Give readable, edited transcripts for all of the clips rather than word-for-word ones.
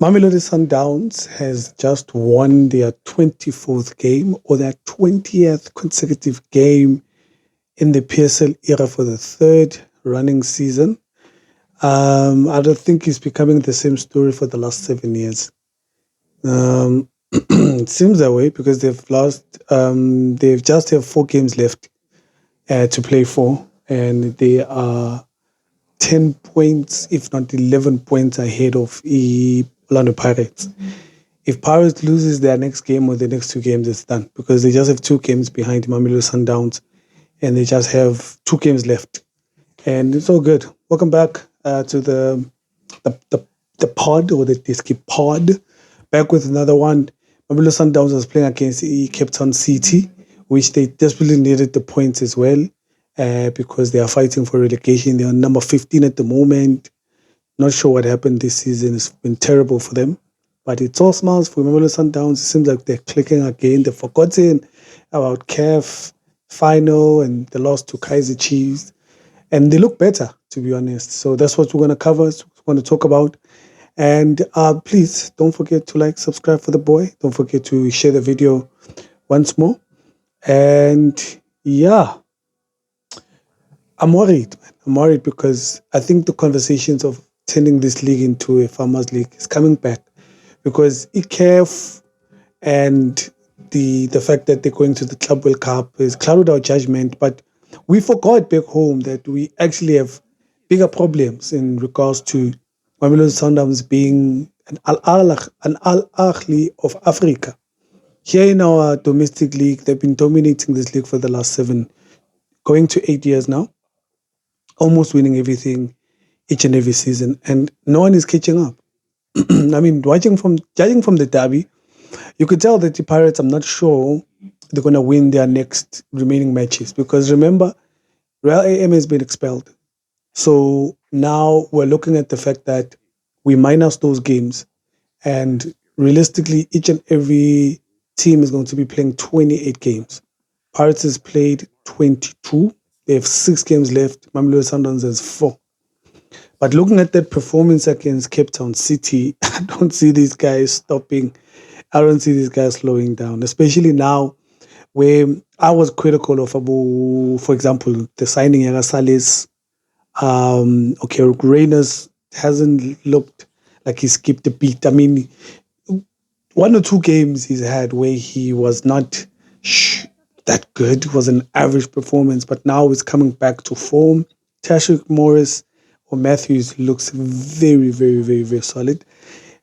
Mamelodi Sundowns has just won their 24th game or their 20th consecutive game in the PSL era for the third running season. I don't think it's becoming the same story for the last 7 years. It seems that way because they've just have 4 games left to play for, and they are 10 points, if not 11 points ahead of Orlando Pirates. If Pirates loses their next game or the next 2 games, it's done because they just have 2 games behind Mamelodi Sundowns and they just have 2 games left. And it's all good. Welcome back to the, the the pod or the Disky pod. Back with another one. Mamelodi Sundowns was playing against Cape Town City, which they desperately needed the points as well because they are fighting for relegation. They are number 15 at the moment. Not sure what happened this season. It's been terrible for them. But it's all smiles for Mamelodi Sundowns. It seems like they're clicking again. They've forgotten about CAF final and the loss to Kaiser Chiefs. And they look better, to be honest. So that's what we're going to cover. We're going to talk about. And please don't forget to like, subscribe for the boy. Don't forget to share the video once more. And yeah, I'm worried, man. I'm worried because I think the conversations of turning this league into a farmers league is coming back because ICAF and the fact that they're going to the Club World Cup is clouded our judgment. But we forgot back home that we actually have bigger problems in regards to Mamelodi Sundowns being an Al-Ahly of Africa. Here in our domestic league, they've been dominating this league for the last going to 8 years now, almost winning everything each and every season, and no one is catching up. I mean, judging from the derby, you could tell that the Pirates, I'm not sure they're going to win their next remaining matches because remember, Real AM has been expelled. So now we're looking at the fact that we minus those games, and realistically, each and every team is going to be playing 28 games. Pirates has played 22. They have 6 games left. Mamelodi Sundowns has 4. But looking at that performance against Cape Town City, I don't see these guys stopping. I don't see these guys slowing down, especially now where I was critical of for example, the signing of Salis. Okay, Reyners hasn't looked like he skipped a beat. I mean, 1 or 2 games he's had where he was not that good. It was an average performance, but now he's coming back to form. Tashik Morris or Matthews looks very, very, very, very solid.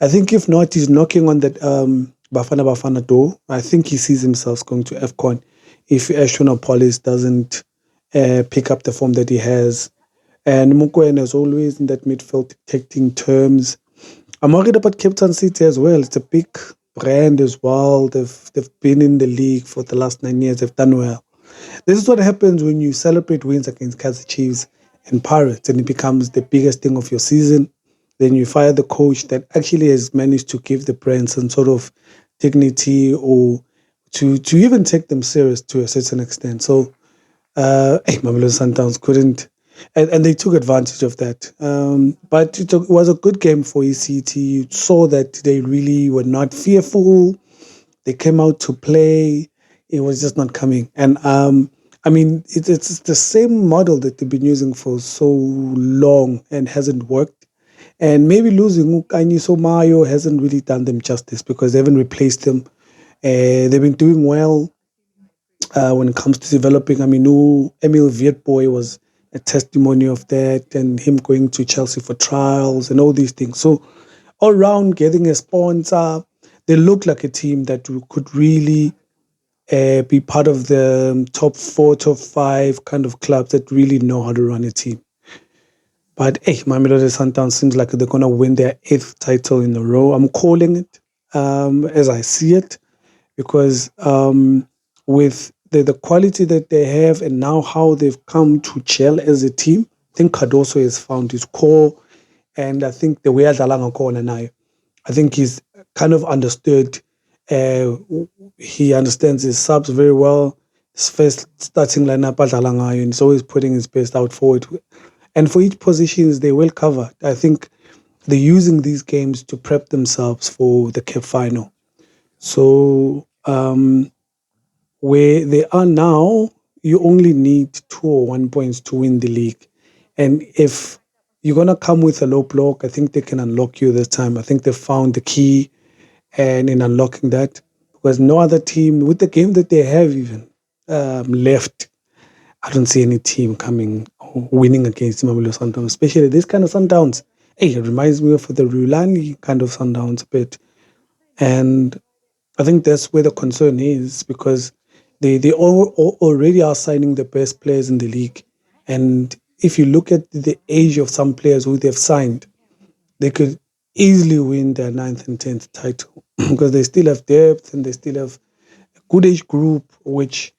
I think if not, he's knocking on that Bafana door. I think he sees himself going to AFCON if Ashton Polis doesn't pick up the form that he has. And Mokoena is always in that midfield detecting terms. I'm worried about Cape Town City as well. It's a big brand as well. They've been in the league for the last 9 years. They've done well. This is what happens when you celebrate wins against Kaizer Chiefs and Pirates, and it becomes the biggest thing of your season. Then you fire the coach that actually has managed to give the brand some sort of dignity or to even take them serious to a certain extent. So, Mamelodi Sundowns couldn't, and they took advantage of that. But it was a good game for ECT. You saw that they really were not fearful. They came out to play. It was just not coming. And I mean, it's the same model that they've been using for so long and hasn't worked. And maybe losing Ukani Somayo hasn't really done them justice because they haven't replaced them. They've been doing well when it comes to developing. I mean, Emil Vietboy was a testimony of that, and him going to Chelsea for trials and all these things. So, all round, getting a sponsor, they look like a team that could really be part of the top 4, top 5 kind of clubs that really know how to run a team. But hey, Mamelodi Sundowns seems like they're going to win their 8th title in a row. I'm calling it as I see it because with the quality that they have and now how they've come to gel as a team, I think Cardoso has found his core, and I think the way Adalanga corner now, I think he's kind of understood. He understands his subs very well. His first starting lineup Adalanga, and he's always putting his best out forward. And for each position, they well covered. I think they're using these games to prep themselves for the Cup final. So where they are now, you only need 2 or 1 points to win the league. And if you're gonna come with a low block, I think they can unlock you this time. I think they found the key and in unlocking that, because no other team with the game that they have even left, I don't see any team coming winning against Mamelodi Sundowns, especially this kind of Sundowns. Hey, it reminds me of the Rulani kind of Sundowns a bit. And I think that's where the concern is, because already are signing the best players in the league. And if you look at the age of some players who they've signed, they could easily win their ninth and 10th title because they still have depth and they still have a good age group, which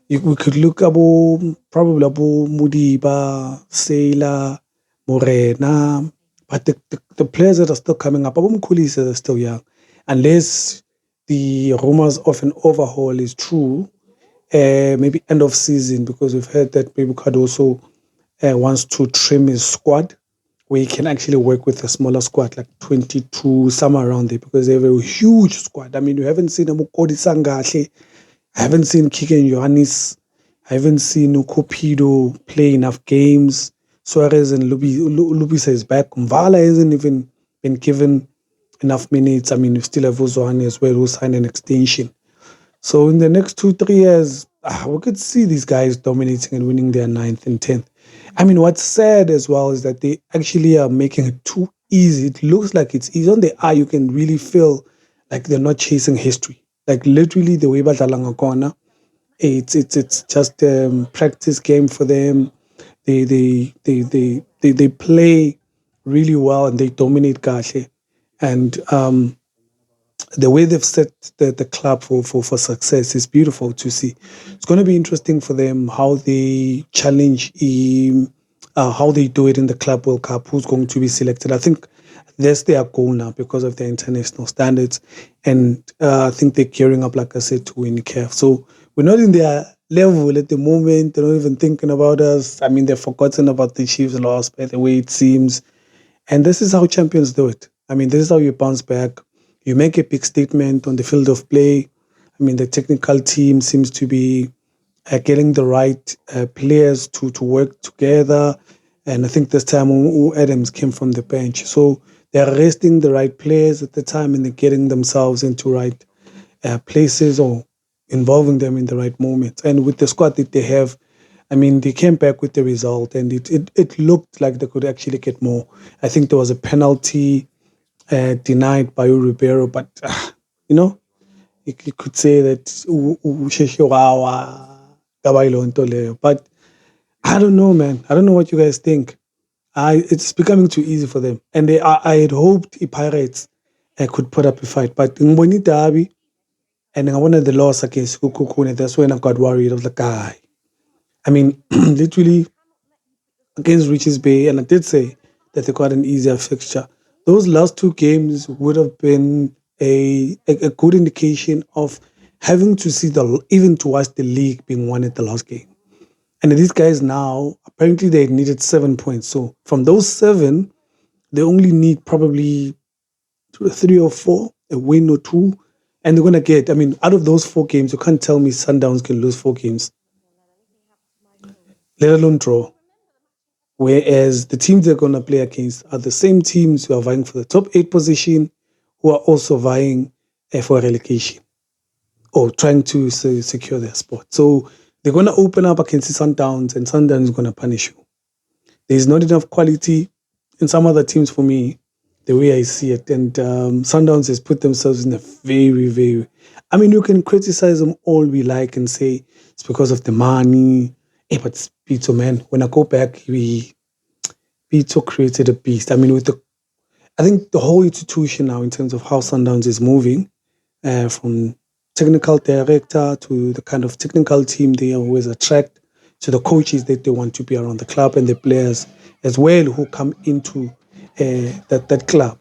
we could look probably about Mudiba, Sailor, Morena, but the players that are still coming up, Abu Mkulisa are still young. Unless the rumors of an overhaul is true, maybe end of season, because we've heard that maybe Cardoso wants to trim his squad, where he can actually work with a smaller squad, like 22, somewhere around there, because they have a huge squad. I mean, you haven't seen Mukodi Sangahle, I haven't seen Kiken Johannes, I haven't seen Ukopido play enough games. Suarez and Lubisa is back. Mvala hasn't even been given enough minutes. I mean, you still have Uzwane as well, who signed an extension. So in the next 2, 3 years, we could see these guys dominating and winning their ninth and 10th. I mean, what's sad as well is that they actually are making it too easy. It looks like it's easy. On the eye, you can really feel like they're not chasing history. Like literally the way Badalanga corner, it's just a practice game for them. They play really well and they dominate Kahle. And the way they've set the club for success is beautiful to see. It's going to be interesting for them how they challenge how they do it in the Club World Cup, who's going to be selected. I think that's their goal now because of their international standards. And I think they're gearing up, like I said, to win CAF. So we're not in their level at the moment. They're not even thinking about us. I mean, they've forgotten about the Chiefs loss by the way it seems. And this is how champions do it. I mean, this is how you bounce back. You make a big statement on the field of play. I mean, the technical team seems to be getting the right players to work together. And I think this time Adams came from the bench. So they're resting the right players at the time and they're getting themselves into right places or involving them in the right moments. And with the squad that they have, I mean, they came back with the result and it looked like they could actually get more. I think there was a penalty denied by Ribeiro, but you know, you could say that but I don't know, man. I don't know what you guys think. It's becoming too easy for them, and I had hoped the Pirates could put up a fight, but Ngiboni Derby and I wanted the loss against Kukukune. That's when I got worried. I was like, guy. I mean, literally against Richards Bay, and I did say that they got an easier fixture. Those last two games would have been a good indication of having to see even to watch the league being won at the last game. And these guys now, apparently they needed 7 points. So from those seven, they only need probably 3 or 4, a win or two. And they're going to get, I mean, out of those 4 games, you can't tell me Sundowns can lose 4 games, let alone draw. Whereas the teams they're going to play against are the same teams who are vying for the top 8 position, who are also vying for relegation or trying to secure their spot. So they're going to open up against Sundowns and Sundowns is going to punish you. There's not enough quality in some other teams for me, the way I see it. And Sundowns has put themselves in a very, very... I mean, you can criticize them all we like and say it's because of the money. Hey, but Pito, man, when I go back, Pito created a beast. I mean, I think the whole institution now in terms of how Sundowns is moving, from technical director to the kind of technical team they always attract, to the coaches that they want to be around the club and the players as well who come into that club.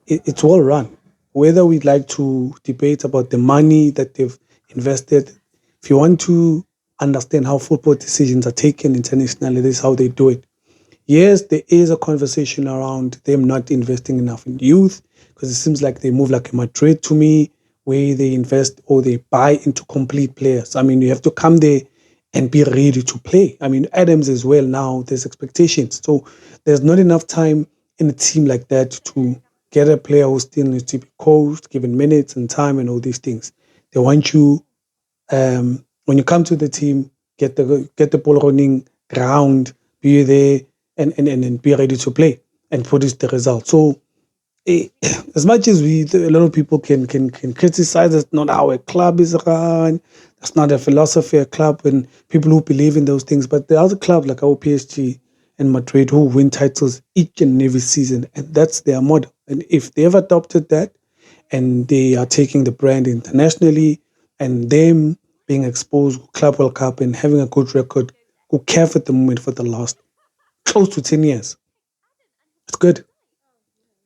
It's well run. Whether we'd like to debate about the money that they've invested, if you want to understand how football decisions are taken internationally, this is how they do it. Yes, there is a conversation around them not investing enough in youth, because it seems like they move like a Madrid to me, where they invest or they buy into complete players. I mean, you have to come there and be ready to play. I mean, Adams as well now, there's expectations. So there's not enough time in a team like that to get a player who still needs to be coached, given minutes and time and all these things. They want you, when you come to the team, get the ball running, ground, be there, and be ready to play and produce the result. So eh, as much as a lot of people can criticize that's not how a club is run, that's not a philosophy a club, and people who believe in those things. But there are other clubs like our PSG and Madrid who win titles each and every season, and that's their model. And if they've adopted that, and they are taking the brand internationally, and them being exposed to Club World Cup and having a good record, who care at the moment for the last close to 10 years, it's good.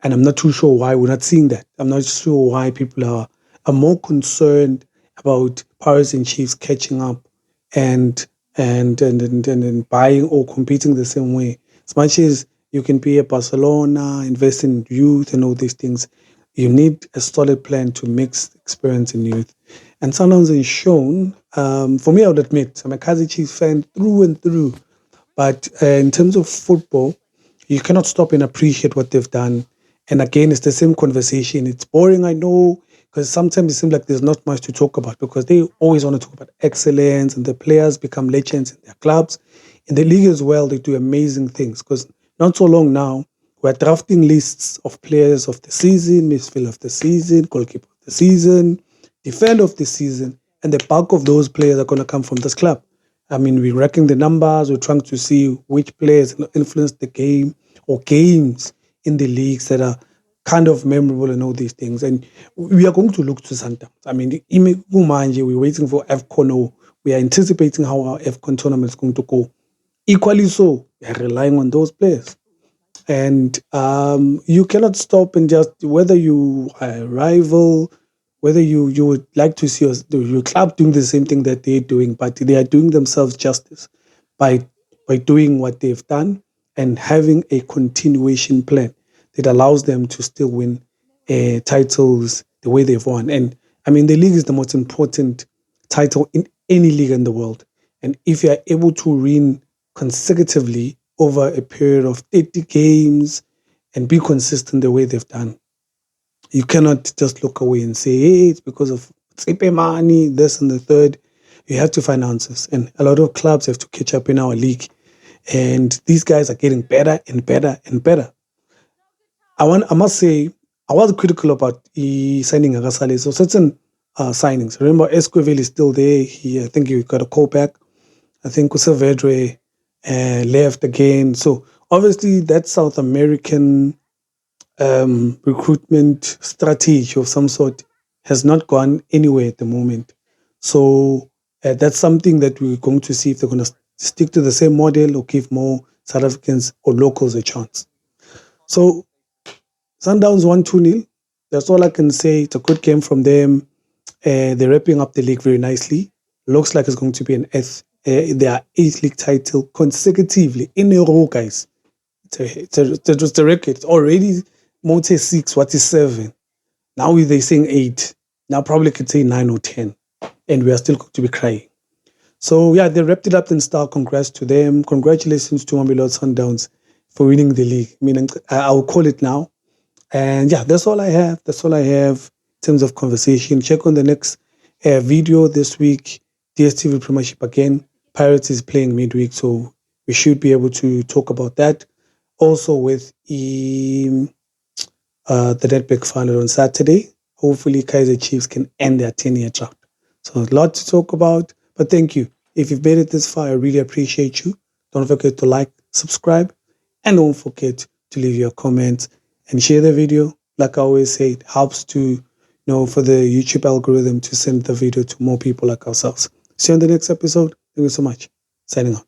And I'm not too sure why we're not seeing that. I'm not sure why people are more concerned about Pirates and Chiefs catching up and and buying or competing the same way. As much as you can be a Barcelona, invest in youth and all these things, you need a solid plan to mix experience in youth. And Sundowns is shown. For me, I would admit, I'm a Kaizer Chiefs fan through and through. But in terms of football, you cannot stop and appreciate what they've done. And again, it's the same conversation. It's boring, I know, because sometimes it seems like there's not much to talk about because they always want to talk about excellence and the players become legends in their clubs. In the league as well, they do amazing things because not so long now, we're drafting lists of players of the season, midfield of the season, goalkeeper of the season, defender of the season, and the bulk of those players are going to come from this club. I mean, we're racking the numbers, we're trying to see which players influence the game or games in the leagues that are kind of memorable and all these things. And we are going to look to Sundowns. I mean, we're waiting for AFCON, or we are anticipating how our AFCON tournament is going to go. Equally so, we are relying on those players. And you cannot stop and just, whether you are a rival, whether you would like to see your club doing the same thing that they're doing, but they are doing themselves justice by doing what they've done and having a continuation plan that allows them to still win titles the way they've won. And I mean, the league is the most important title in any league in the world. And if you are able to win consecutively over a period of 80 games and be consistent the way they've done, you cannot just look away and say, hey, it's because of Tsipe money, this and the third. You have to find answers. And a lot of clubs have to catch up in our league. And these guys are getting better and better and better. I must say, I was critical about signing Agasale. So certain signings. Remember, Esquivel is still there. I think he got a call back. I think Kusavedre left again. So obviously that South American recruitment strategy of some sort has not gone anywhere at the moment. So that's something that we're going to see if they're going to stick to the same model or give more South Africans or locals a chance. So Sundowns 1-2-0. That's all I can say. It's a good game from them. They're wrapping up the league very nicely. Looks like it's going to be their eighth league title consecutively in a row, guys. It's a record. It's already Mote 6, what is 7? Now they're saying 8. Now probably could say 9 or 10. And we are still going to be crying. So yeah, they wrapped it up in style. Congrats to them. Congratulations to Mamelodi Sundowns for winning the league. I mean, I'll call it now. And yeah, that's all I have. That's all I have in terms of conversation. Check on the next video this week. DSTV Premiership again. Pirates is playing midweek, so we should be able to talk about that. Also with the Nedbank final on Saturday. Hopefully, Kaizer Chiefs can end their 10-year drought. So a lot to talk about, but thank you. If you've made it this far, I really appreciate you. Don't forget to like, subscribe, and don't forget to leave your comments and share the video. Like I always say, it helps to for the YouTube algorithm to send the video to more people like ourselves. See you on the next episode. Thank you so much. Signing out.